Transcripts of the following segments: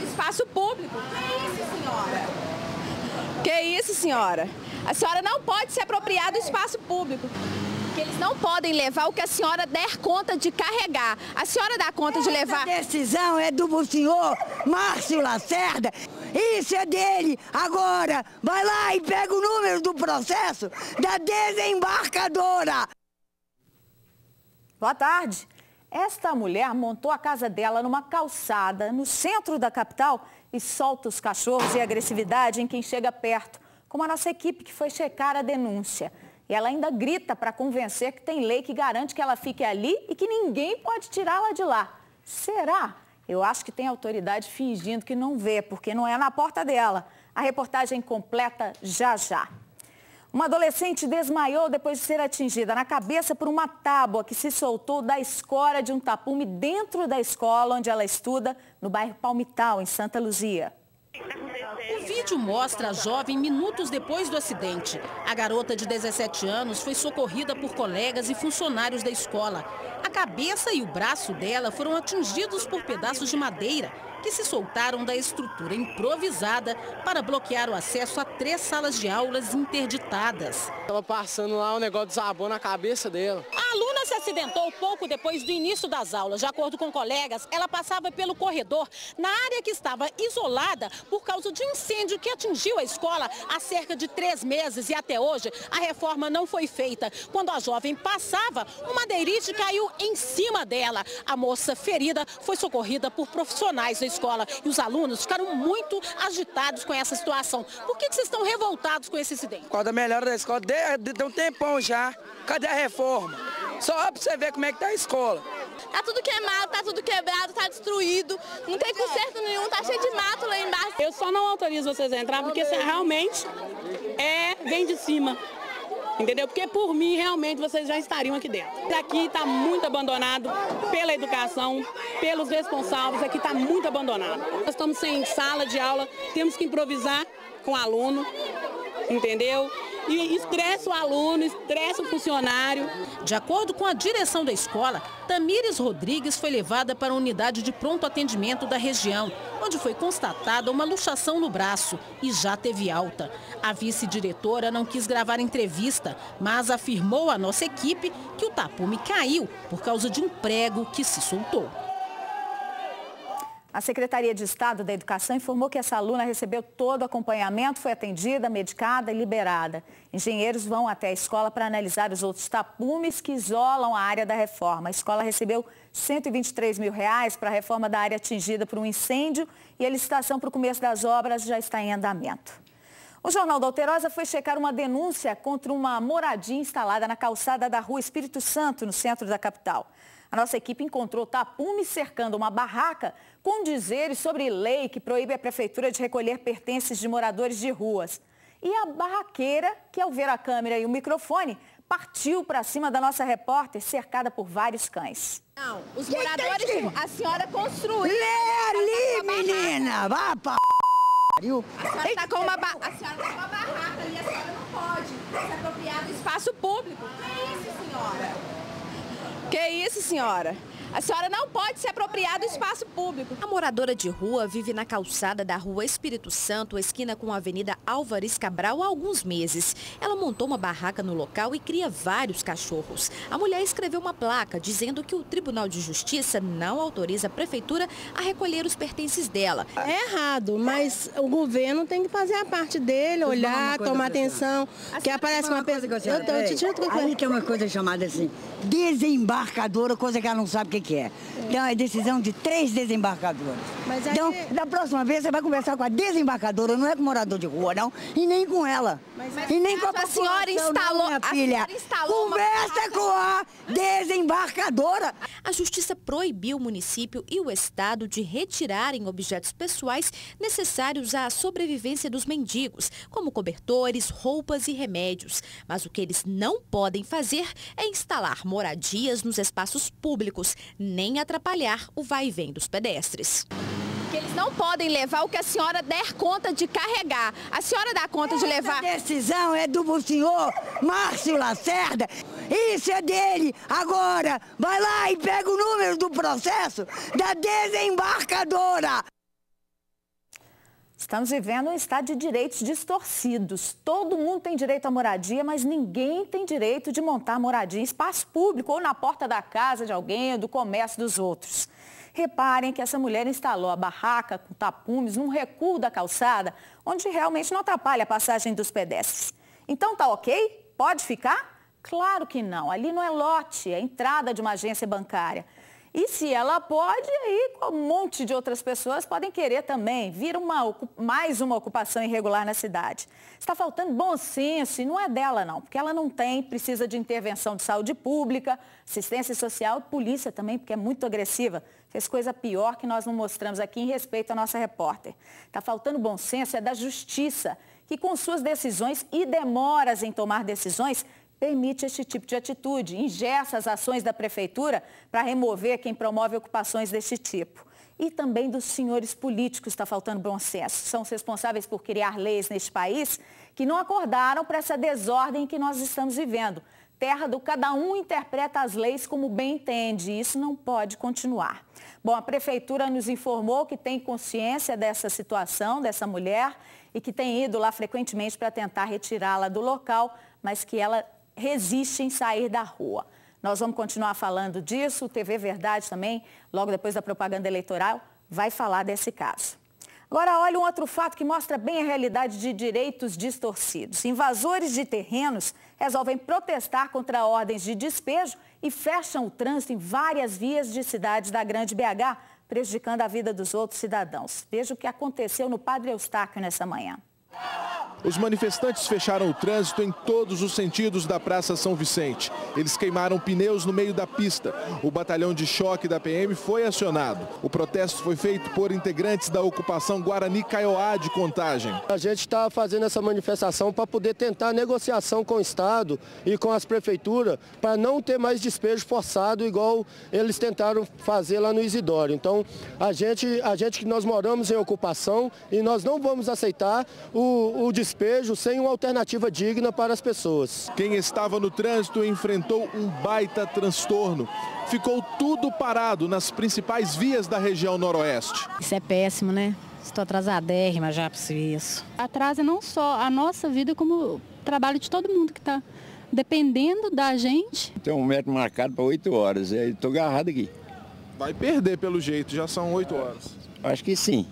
do espaço público. Que isso, senhora? Que isso, senhora? A senhora não pode se apropriar do espaço público. Que eles não podem levar o que a senhora der conta de carregar. A senhora dá conta de levar... Essa decisão é do senhor Márcio Lacerda. Isso é dele. Agora, vai lá e pega o número do processo da desembarcadora. Boa tarde. Esta mulher montou a casa dela numa calçada no centro da capital e solta os cachorros e agressividade em quem chega perto, como a nossa equipe que foi checar a denúncia. E ela ainda grita para convencer que tem lei que garante que ela fique ali e que ninguém pode tirá-la de lá. Será? Eu acho que tem autoridade fingindo que não vê, porque não é na porta dela. A reportagem completa já já. Uma adolescente desmaiou depois de ser atingida na cabeça por uma tábua que se soltou da escora de um tapume dentro da escola onde ela estuda, no bairro Palmital, em Santa Luzia. O vídeo mostra a jovem minutos depois do acidente. A garota de 17 anos foi socorrida por colegas e funcionários da escola. A cabeça e o braço dela foram atingidos por pedaços de madeira que se soltaram da estrutura improvisada para bloquear o acesso a 3 salas de aulas interditadas. Estava passando lá, o negócio desabou na cabeça dela. A aluna se acidentou pouco depois do início das aulas. De acordo com colegas, ela passava pelo corredor na área que estava isolada por causa de um incêndio que atingiu a escola há cerca de 3 meses e até hoje a reforma não foi feita. Quando a jovem passava, um madeirite caiu em cima dela. A moça ferida foi socorrida por profissionais da escola e os alunos ficaram muito agitados com essa situação. Por que vocês estão revoltados com esse acidente? Por causa da melhora da escola, deu um tempão já. Cadê a reforma? Só para você ver como é que tá a escola. Tá tudo queimado, tá tudo quebrado, tá destruído. Não tem conserto nenhum, tá cheio de mato lá embaixo. Eu só não autorizo vocês a entrar porque realmente vem de cima. Entendeu? Porque por mim, realmente, vocês já estariam aqui dentro. Aqui está muito abandonado pela educação, pelos responsáveis, aqui está muito abandonado. Nós estamos sem sala de aula, temos que improvisar com o aluno, entendeu? E estressa o aluno, estressa o funcionário. De acordo com a direção da escola, Tamires Rodrigues foi levada para a unidade de pronto atendimento da região, onde foi constatada uma luxação no braço e já teve alta. A vice-diretora não quis gravar entrevista, mas afirmou à nossa equipe que o tapume caiu por causa de um prego que se soltou. A Secretaria de Estado da Educação informou que essa aluna recebeu todo o acompanhamento, foi atendida, medicada e liberada. Engenheiros vão até a escola para analisar os outros tapumes que isolam a área da reforma. A escola recebeu R$ 123 mil para a reforma da área atingida por um incêndio e a licitação para o começo das obras já está em andamento. O Jornal da Alterosa foi checar uma denúncia contra uma moradia instalada na calçada da Rua Espírito Santo, no centro da capital. A nossa equipe encontrou tapumes cercando uma barraca com dizeres sobre lei que proíbe a prefeitura de recolher pertences de moradores de ruas. E a barraqueira, que ao ver a câmera e o microfone, partiu para cima da nossa repórter, cercada por vários cães. Não, os moradores, a senhora construiu... Lê ali, menina! Vá pra... A senhora está com uma barraca ali, a senhora não pode se apropriar do espaço público. Que isso, senhora? Que isso, senhora? A senhora não pode se apropriar do espaço público. A moradora de rua vive na calçada da Rua Espírito Santo, esquina com a Avenida Álvares Cabral, há alguns meses. Ela montou uma barraca no local e cria vários cachorros. A mulher escreveu uma placa dizendo que o Tribunal de Justiça não autoriza a prefeitura a recolher os pertences dela. É errado, mas o governo tem que fazer a parte dele, olhar, tomar atenção, que aparece uma pessoa... Aí tem uma coisa chamada assim, desembarcadora, coisa que ela não sabe o que é. Então é decisão de 3 desembarcadoras. Mas aí... Então, da próxima vez você vai conversar com a desembarcadora, não é com o morador de rua, não, e nem com ela. E nem com a senhora instalou, minha filha. Conversa com a desembarcadora. A Justiça proibiu o município e o Estado de retirarem objetos pessoais necessários à sobrevivência dos mendigos, como cobertores, roupas e remédios. Mas o que eles não podem fazer é instalar moradias nos espaços públicos, nem atrapalhar o vai e vem dos pedestres. Que eles não podem levar o que a senhora der conta de carregar. A senhora dá conta de levar... Essa decisão é do senhor Márcio Lacerda. Isso é dele. Agora, vai lá e pega o número do processo da desembarcadora. Estamos vivendo um estado de direitos distorcidos. Todo mundo tem direito à moradia, mas ninguém tem direito de montar moradia em espaço público ou na porta da casa de alguém ou do comércio dos outros. Reparem que essa mulher instalou a barraca com tapumes num recuo da calçada, onde realmente não atrapalha a passagem dos pedestres. Então tá ok? Pode ficar? Claro que não. Ali não é lote, é entrada de uma agência bancária. E se ela pode, aí um monte de outras pessoas podem querer também. Vira mais uma ocupação irregular na cidade. Está faltando bom senso e não é dela não, porque ela não tem, precisa de intervenção de saúde pública, assistência social e polícia também, porque é muito agressiva. Fez coisa pior que nós não mostramos aqui em respeito à nossa repórter. Está faltando bom senso é da justiça, que com suas decisões e demoras em tomar decisões, permite esse tipo de atitude, engessa as ações da prefeitura para remover quem promove ocupações desse tipo. E também dos senhores políticos está faltando bom senso. São os responsáveis por criar leis neste país que não acordaram para essa desordem que nós estamos vivendo. Terra do cada um interpreta as leis como bem entende. E isso não pode continuar. Bom, a prefeitura nos informou que tem consciência dessa situação, dessa mulher, e que tem ido lá frequentemente para tentar retirá-la do local, mas que ela resiste em sair da rua. Nós vamos continuar falando disso, o TV Verdade também, logo depois da propaganda eleitoral, vai falar desse caso. Agora, olha um outro fato que mostra bem a realidade de direitos distorcidos. Invasores de terrenos resolvem protestar contra ordens de despejo e fecham o trânsito em várias vias de cidades da Grande BH, prejudicando a vida dos outros cidadãos. Veja o que aconteceu no Padre Eustáquio nessa manhã. Os manifestantes fecharam o trânsito em todos os sentidos da Praça São Vicente. Eles queimaram pneus no meio da pista. O batalhão de choque da PM foi acionado. O protesto foi feito por integrantes da ocupação Guarani Kaiowá de Contagem. A gente está fazendo essa manifestação para poder tentar negociação com o Estado e com as prefeituras para não ter mais despejo forçado igual eles tentaram fazer lá no Isidório. Então, a gente que nós moramos em ocupação e nós não vamos aceitar o despejo sem uma alternativa digna para as pessoas. Quem estava no trânsito enfrentou um baita transtorno. Ficou tudo parado nas principais vias da região noroeste. Isso é péssimo, né? Estou atrasadérrima já por isso. Atrasa não só a nossa vida, como o trabalho de todo mundo que está dependendo da gente. Tem um metro marcado para 8 horas, estou agarrado aqui. Vai perder pelo jeito, já são 8 horas. Acho que sim.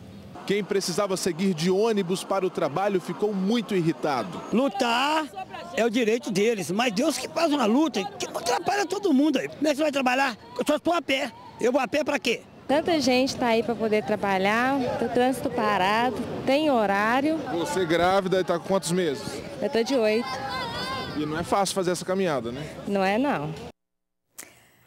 Quem precisava seguir de ônibus para o trabalho ficou muito irritado. Lutar é o direito deles, mas Deus que faz uma luta, que atrapalha todo mundo aí. Como é que você vai trabalhar? Eu só estou a pé. Eu vou a pé para quê? Tanta gente está aí para poder trabalhar, o trânsito parado, tem horário. Você grávida e está com quantos meses? Eu estou de 8. E não é fácil fazer essa caminhada, né? Não é, não.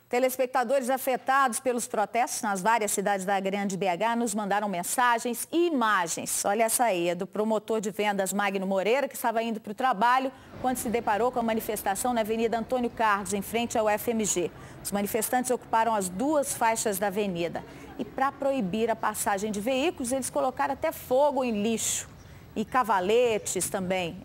Telespectadores afetados pelos protestos nas várias cidades da Grande BH nos mandaram mensagens e imagens. Olha essa aí, é do promotor de vendas Magno Moreira, que estava indo para o trabalho quando se deparou com a manifestação na Avenida Antônio Carlos, em frente ao FMG. Os manifestantes ocuparam as duas faixas da avenida. E para proibir a passagem de veículos, eles colocaram até fogo em lixo e cavaletes também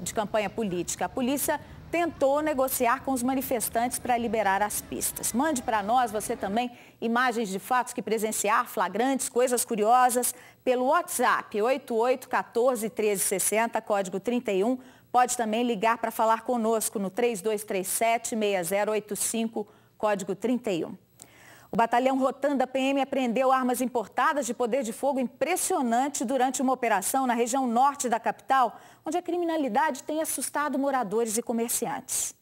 de campanha política. A polícia tentou negociar com os manifestantes para liberar as pistas. Mande para nós, você também, imagens de fatos que presenciar, flagrantes, coisas curiosas, pelo WhatsApp 8814-1360, código 31. Pode também ligar para falar conosco no 3237-6085, código 31. O batalhão Rotan da PM apreendeu armas importadas de poder de fogo impressionante durante uma operação na região norte da capital, onde a criminalidade tem assustado moradores e comerciantes.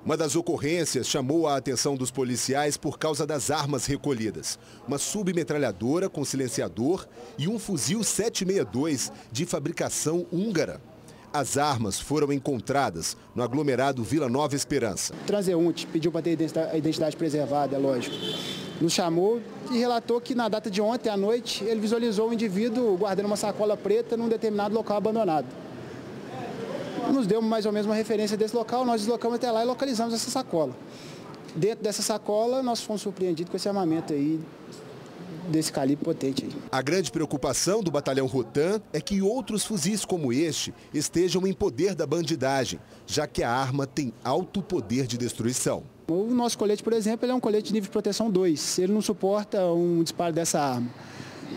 Uma das ocorrências chamou a atenção dos policiais por causa das armas recolhidas. Uma submetralhadora com silenciador e um fuzil 762 de fabricação húngara. As armas foram encontradas no aglomerado Vila Nova Esperança. O transeunte pediu para ter a identidade preservada, é lógico. Nos chamou e relatou que na data de ontem à noite ele visualizou um indivíduo guardando uma sacola preta num determinado local abandonado. Nos deu mais ou menos uma referência desse local, nós deslocamos até lá e localizamos essa sacola. Dentro dessa sacola nós fomos surpreendidos com esse armamento aí, desse calibre potente aí. A grande preocupação do batalhão Rotan é que outros fuzis como este estejam em poder da bandidagem, já que a arma tem alto poder de destruição. O nosso colete, por exemplo, ele é um colete de nível de proteção 2. Ele não suporta um disparo dessa arma.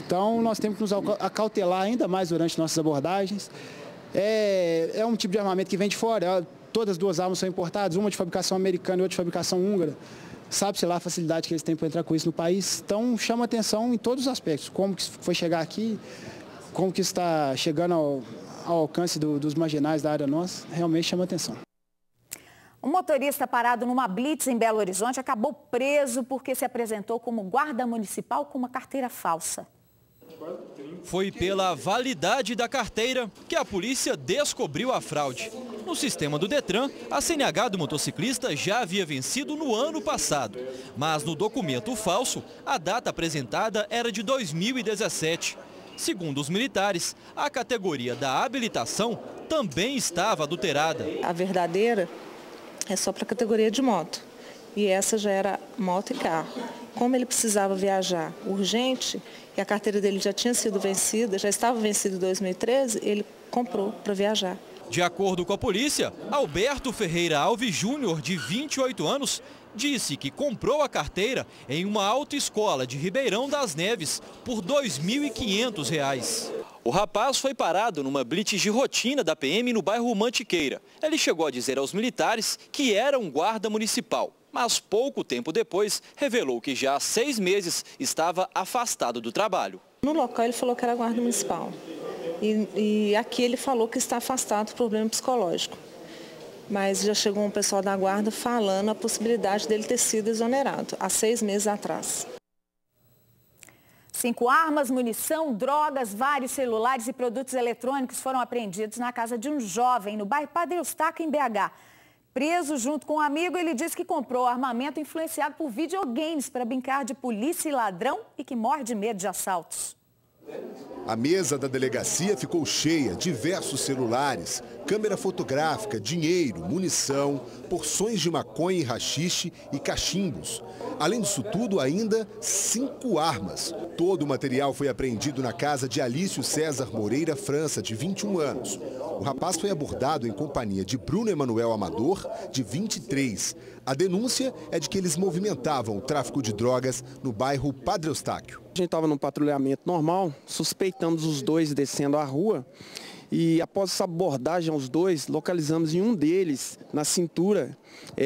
Então, nós temos que nos acautelar ainda mais durante nossas abordagens. É um tipo de armamento que vem de fora. Todas as duas armas são importadas, uma de fabricação americana e outra de fabricação húngara. Sabe-se lá a facilidade que eles têm para entrar com isso no país. Então, chama atenção em todos os aspectos. Como que foi chegar aqui, como que está chegando ao alcance dos marginais da área nossa, realmente chama atenção. Um motorista parado numa blitz em Belo Horizonte acabou preso porque se apresentou como guarda municipal com uma carteira falsa. Foi pela validade da carteira que a polícia descobriu a fraude. No sistema do Detran, a CNH do motociclista já havia vencido no ano passado. Mas no documento falso, a data apresentada era de 2017. Segundo os militares, a categoria da habilitação também estava adulterada. A verdadeira é só para a categoria de moto. E essa já era moto e carro. Como ele precisava viajar urgente, e a carteira dele já tinha sido vencida, já estava vencida em 2013, ele comprou para viajar. De acordo com a polícia, Alberto Ferreira Alves Júnior, de 28 anos, disse que comprou a carteira em uma autoescola de Ribeirão das Neves por R$ 2.500. O rapaz foi parado numa blitz de rotina da PM no bairro Mantiqueira. Ele chegou a dizer aos militares que era um guarda municipal, mas pouco tempo depois revelou que já há 6 meses estava afastado do trabalho. No local ele falou que era guarda municipal e aqui ele falou que está afastado por problema psicológico. Mas já chegou um pessoal da guarda falando a possibilidade dele ter sido exonerado há 6 meses atrás. 5 armas, munição, drogas, vários celulares e produtos eletrônicos foram apreendidos na casa de um jovem no bairro Padre Eustáquio, em BH. Preso junto com um amigo, ele disse que comprou armamento influenciado por videogames para brincar de polícia e ladrão e que morre de medo de assaltos. A mesa da delegacia ficou cheia, diversos celulares, câmera fotográfica, dinheiro, munição, porções de maconha e haxixe e cachimbos. Além disso tudo, ainda 5 armas. Todo o material foi apreendido na casa de Alício César Moreira França, de 21 anos. O rapaz foi abordado em companhia de Bruno Emanuel Amador, de 23. A denúncia é de que eles movimentavam o tráfico de drogas no bairro Padre Eustáquio. A gente estava num patrulhamento normal, suspeitamos os dois descendo a rua e após essa abordagem aos dois, localizamos em um deles, na cintura,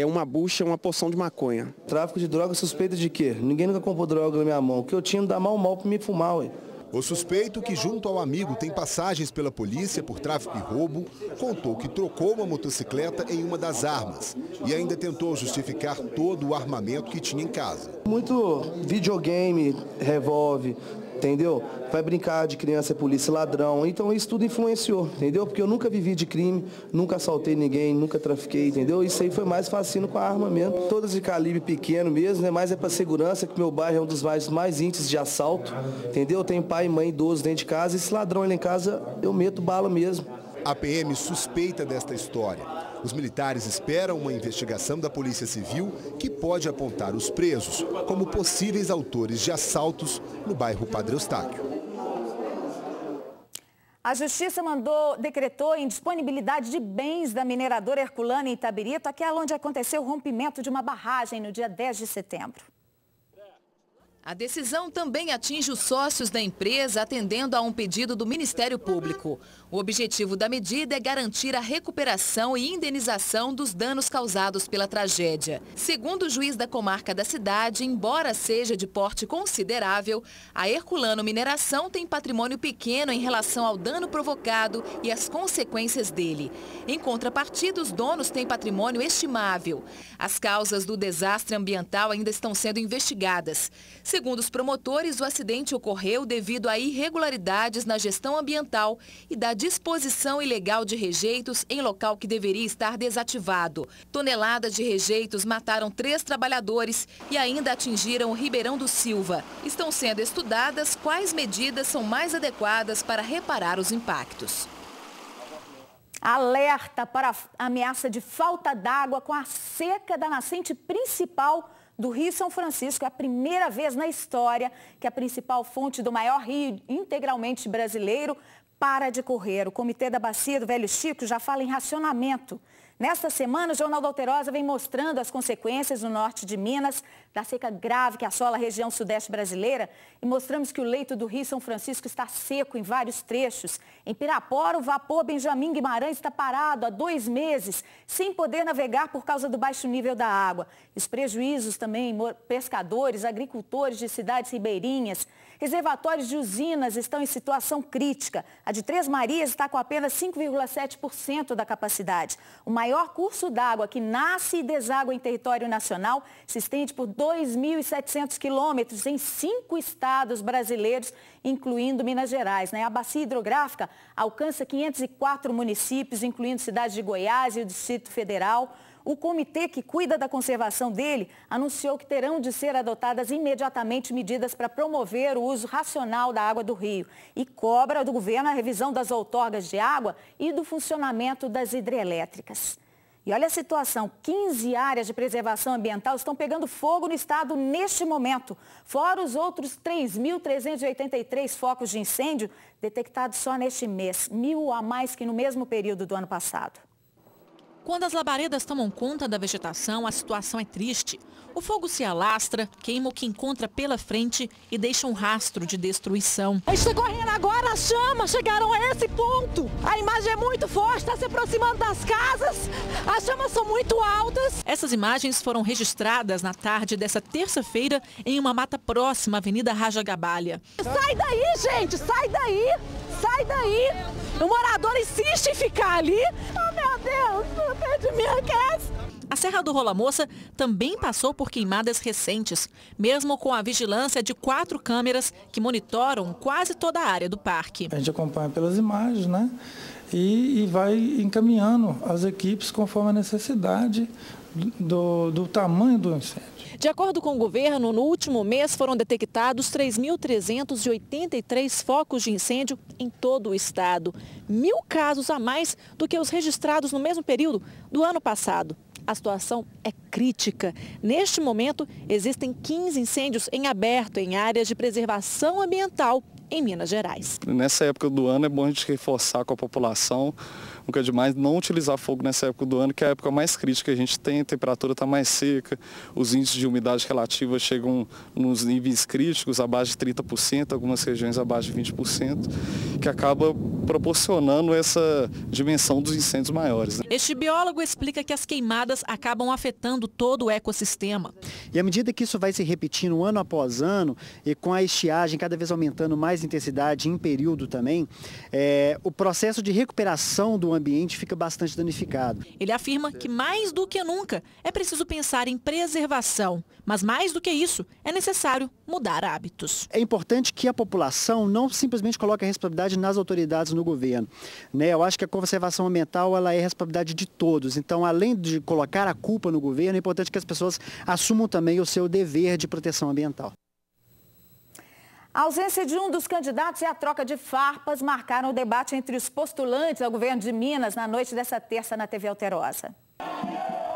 uma bucha, uma porção de maconha. Tráfico de droga suspeita de quê? Ninguém nunca comprou droga na minha mão. O que eu tinha não dá mal para me fumar, ué. O suspeito, que junto ao amigo tem passagens pela polícia por tráfico e roubo, contou que trocou uma motocicleta em uma das armas e ainda tentou justificar todo o armamento que tinha em casa. Muito videogame, revólver, entendeu? Vai brincar de criança, polícia, ladrão. Então isso tudo influenciou, entendeu? Porque eu nunca vivi de crime, nunca assaltei ninguém, nunca trafiquei, entendeu? Isso aí foi mais fascino com a arma mesmo. Todas de calibre pequeno mesmo, né? Mas é para segurança, que meu bairro é um dos bairros mais íntimos de assalto, entendeu? Eu tenho pai e mãe idosos dentro de casa, e esse ladrão ali em casa, eu meto bala mesmo. A PM suspeita desta história. Os militares esperam uma investigação da Polícia Civil que pode apontar os presos como possíveis autores de assaltos no bairro Padre Eustáquio. A Justiça decretou indisponibilidade de bens da mineradora Herculano em Itabirito, aquela onde aconteceu o rompimento de uma barragem no dia 10 de setembro. A decisão também atinge os sócios da empresa, atendendo a um pedido do Ministério Público. O objetivo da medida é garantir a recuperação e indenização dos danos causados pela tragédia. Segundo o juiz da comarca da cidade, embora seja de porte considerável, a Herculano Mineração tem patrimônio pequeno em relação ao dano provocado e as consequências dele. Em contrapartida, os donos têm patrimônio estimável. As causas do desastre ambiental ainda estão sendo investigadas. Segundo os promotores, o acidente ocorreu devido a irregularidades na gestão ambiental e da disposição ilegal de rejeitos em local que deveria estar desativado. Toneladas de rejeitos mataram 3 trabalhadores e ainda atingiram o Ribeirão do Silva. Estão sendo estudadas quais medidas são mais adequadas para reparar os impactos. Alerta para a ameaça de falta d'água com a seca da nascente principal do Rio São Francisco. É a primeira vez na história que a principal fonte do maior rio integralmente brasileiro para de correr. O Comitê da Bacia do Velho Chico já fala em racionamento. Nesta semana, o Jornal da Alterosa vem mostrando as consequências no norte de Minas da seca grave que assola a região sudeste brasileira e mostramos que o leito do Rio São Francisco está seco em vários trechos. Em Pirapora, o vapor Benjamin Guimarães está parado há 2 meses, sem poder navegar por causa do baixo nível da água. Os prejuízos também pescadores, agricultores de cidades ribeirinhas. Reservatórios de usinas estão em situação crítica. A de Três Marias está com apenas 5,7% da capacidade. O maior curso d'água que nasce e deságua em território nacional se estende por 2.700 quilômetros em 5 estados brasileiros, incluindo Minas Gerais. A bacia hidrográfica alcança 504 municípios, incluindo cidades de Goiás e o Distrito Federal. O comitê que cuida da conservação dele anunciou que terão de ser adotadas imediatamente medidas para promover o uso racional da água do rio e cobra do governo a revisão das outorgas de água e do funcionamento das hidrelétricas. E olha a situação, 15 áreas de preservação ambiental estão pegando fogo no estado neste momento, fora os outros 3.383 focos de incêndio detectados só neste mês, 1.000 a mais que no mesmo período do ano passado. Quando as labaredas tomam conta da vegetação, a situação é triste. O fogo se alastra, queima o que encontra pela frente e deixa um rastro de destruição. A gente está correndo agora, as chamas chegaram a esse ponto. A imagem é muito forte, está se aproximando das casas, as chamas são muito altas. Essas imagens foram registradas na tarde dessa terça-feira em uma mata próxima à Avenida Raja Gabalha. Sai daí, gente, sai daí, sai daí. O morador insiste em ficar ali. Oh, meu Deus, perto de minha casa. A Serra do Rola Moça também passou por queimadas recentes, mesmo com a vigilância de 4 câmeras que monitoram quase toda a área do parque. A gente acompanha pelas imagens, né? E vai encaminhando as equipes conforme a necessidade do tamanho do incêndio. De acordo com o governo, no último mês foram detectados 3.383 focos de incêndio em todo o estado. 1.000 casos a mais do que os registrados no mesmo período do ano passado. A situação é crítica. Neste momento, existem 15 incêndios em aberto em áreas de preservação ambiental em Minas Gerais. Nessa época do ano é bom a gente reforçar com a população, nunca é demais não utilizar fogo nessa época do ano, que é a época mais crítica, a gente tem, a temperatura está mais seca, os índices de umidade relativa chegam nos níveis críticos, abaixo de 30%, algumas regiões abaixo de 20%, que acaba proporcionando essa dimensão dos incêndios maiores. Este biólogo explica que as queimadas acabam afetando todo o ecossistema. E à medida que isso vai se repetindo ano após ano, e com a estiagem cada vez aumentando mais intensidade em período também, o processo de recuperação do ambiente fica bastante danificado. Ele afirma que mais do que nunca é preciso pensar em preservação, mas mais do que isso é necessário mudar hábitos. É importante que a população não simplesmente coloque a responsabilidade nas autoridades no governo, né? Eu acho que a conservação ambiental ela é responsabilidade de todos, então além de colocar a culpa no governo, é importante que as pessoas assumam também o seu dever de proteção ambiental. A ausência de um dos candidatos e a troca de farpas marcaram o debate entre os postulantes ao governo de Minas na noite dessa terça na TV Alterosa.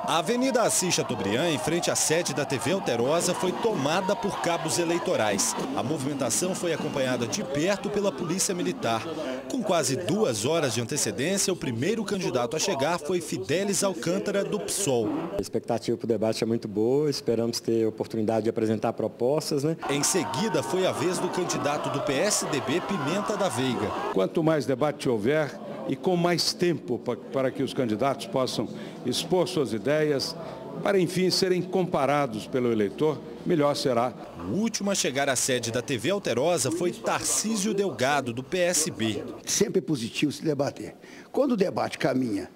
A Avenida Assis Chateaubriand, em frente à sede da TV Alterosa, foi tomada por cabos eleitorais. A movimentação foi acompanhada de perto pela Polícia Militar. Com quase 2 horas de antecedência, o primeiro candidato a chegar foi Fidelis Alcântara, do PSOL. A expectativa para o debate é muito boa, esperamos ter a oportunidade de apresentar propostas, né? Em seguida, foi a vez do candidato do PSDB, Pimenta da Veiga. Quanto mais debate houver, e com mais tempo para que os candidatos possam expor suas ideias, para enfim serem comparados pelo eleitor, melhor será. O último a chegar à sede da TV Alterosa foi Tarcísio Delgado, do PSB. Sempre é positivo se debater. Quando o debate caminha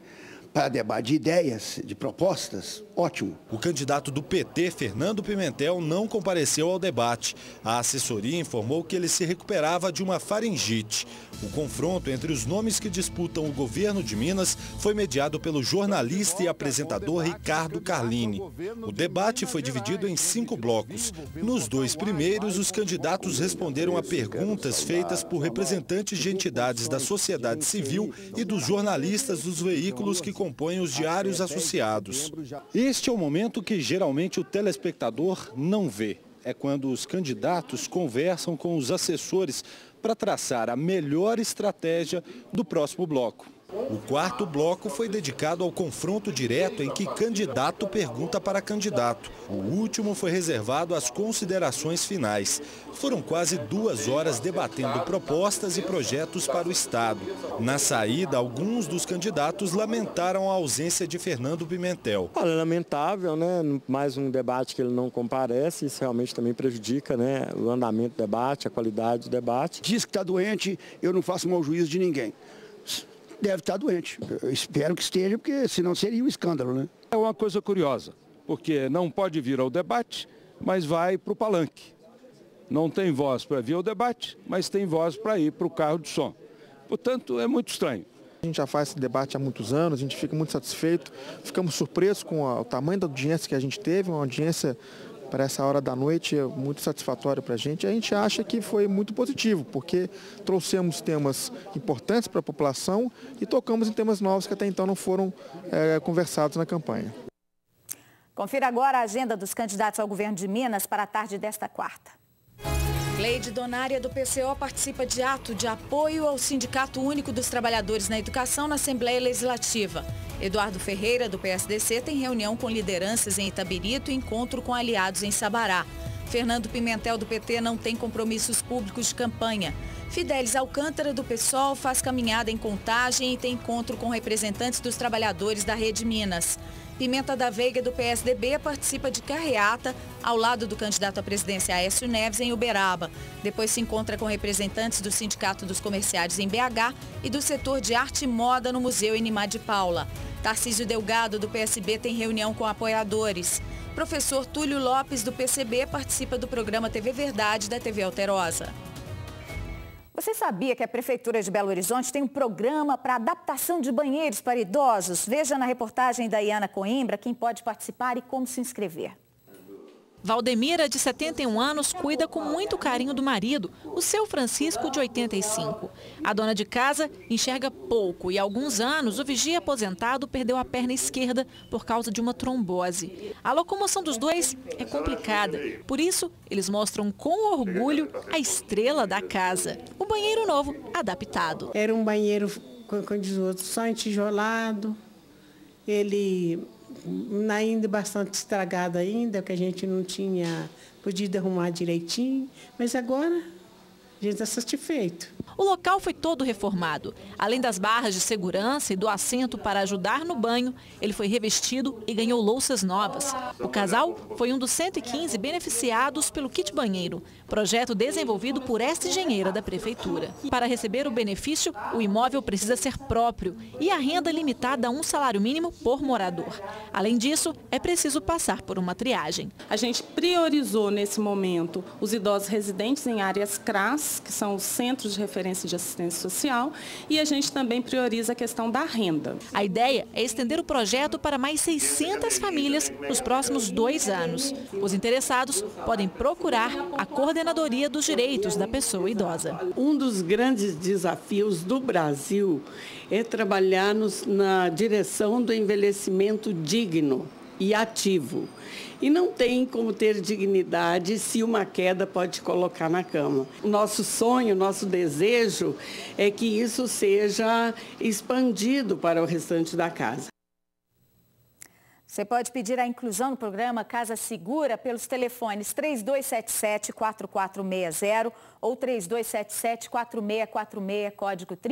para debate de ideias, de propostas, ótimo. O candidato do PT, Fernando Pimentel, não compareceu ao debate. A assessoria informou que ele se recuperava de uma faringite. O confronto entre os nomes que disputam o governo de Minas foi mediado pelo jornalista e apresentador Ricardo Carlini. O debate foi dividido em 5 blocos. Nos 2 primeiros, os candidatos responderam a perguntas feitas por representantes de entidades da sociedade civil e dos jornalistas dos veículos que compõem os diários associados. Este é o momento que geralmente o telespectador não vê. É quando os candidatos conversam com os assessores para traçar a melhor estratégia do próximo bloco. O quarto bloco foi dedicado ao confronto direto em que candidato pergunta para candidato. O último foi reservado às considerações finais. Foram quase 2 horas debatendo propostas e projetos para o Estado. Na saída, alguns dos candidatos lamentaram a ausência de Fernando Pimentel. Olha, lamentável, né? Mais um debate que ele não comparece, isso realmente também prejudica, né, o andamento do debate, a qualidade do debate. Diz que está doente, eu não faço mau juízo de ninguém. Deve estar doente. Eu espero que esteja, porque senão seria um escândalo, né? É uma coisa curiosa, porque não pode vir ao debate, mas vai para o palanque. Não tem voz para vir ao debate, mas tem voz para ir para o carro de som. Portanto, é muito estranho. A gente já faz esse debate há muitos anos, a gente fica muito satisfeito, ficamos surpresos com o tamanho da audiência que a gente teve, uma audiência para essa hora da noite muito satisfatória para a gente. A gente acha que foi muito positivo, porque trouxemos temas importantes para a população e tocamos em temas novos que até então não foram conversados na campanha. Confira agora a agenda dos candidatos ao governo de Minas para a tarde desta quarta. Cleide Donária, do PCO, participa de ato de apoio ao Sindicato Único dos Trabalhadores na Educação na Assembleia Legislativa. Eduardo Ferreira, do PSDC, tem reunião com lideranças em Itabirito e encontro com aliados em Sabará. Fernando Pimentel, do PT, não tem compromissos públicos de campanha. Fidelis Alcântara, do PSOL, faz caminhada em Contagem e tem encontro com representantes dos trabalhadores da Rede Minas. Pimenta da Veiga, do PSDB, participa de carreata ao lado do candidato à presidência Aécio Neves em Uberaba. Depois se encontra com representantes do Sindicato dos Comerciários em BH e do setor de arte e moda no Museu Inimar de Paula. Tarcísio Delgado, do PSB, tem reunião com apoiadores. Professor Túlio Lopes, do PCB, participa do programa TV Verdade da TV Alterosa. Você sabia que a Prefeitura de Belo Horizonte tem um programa para adaptação de banheiros para idosos? Veja na reportagem da Iana Coimbra quem pode participar e como se inscrever. Valdemira, de 71 anos, cuida com muito carinho do marido, o seu Francisco, de 85. A dona de casa enxerga pouco e há alguns anos o vigia aposentado perdeu a perna esquerda por causa de uma trombose. A locomoção dos dois é complicada, por isso eles mostram com orgulho a estrela da casa, o banheiro novo adaptado. Era um banheiro, como diz o outro, só entijolado, ele ainda bastante estragado ainda, que a gente não tinha podido arrumar direitinho, mas agora a gente está satisfeito. O local foi todo reformado. Além das barras de segurança e do assento para ajudar no banho, ele foi revestido e ganhou louças novas. O casal foi um dos 115 beneficiados pelo kit banheiro, projeto desenvolvido por esta engenheira da Prefeitura. Para receber o benefício, o imóvel precisa ser próprio e a renda limitada a um salário mínimo por morador. Além disso, é preciso passar por uma triagem. A gente priorizou nesse momento os idosos residentes em áreas CRAS, que são os Centros de Referência de Assistência Social, e a gente também prioriza a questão da renda. A ideia é estender o projeto para mais 600 famílias nos próximos 2 anos. Os interessados podem procurar a Coordenadoria dos Direitos da Pessoa Idosa. Um dos grandes desafios do Brasil é trabalhar na direção do envelhecimento digno e ativo. E não tem como ter dignidade se uma queda pode te colocar na cama. O nosso sonho, o nosso desejo é que isso seja expandido para o restante da casa. Você pode pedir a inclusão no programa Casa Segura pelos telefones 3277-4460 ou 3277-4646, código 30.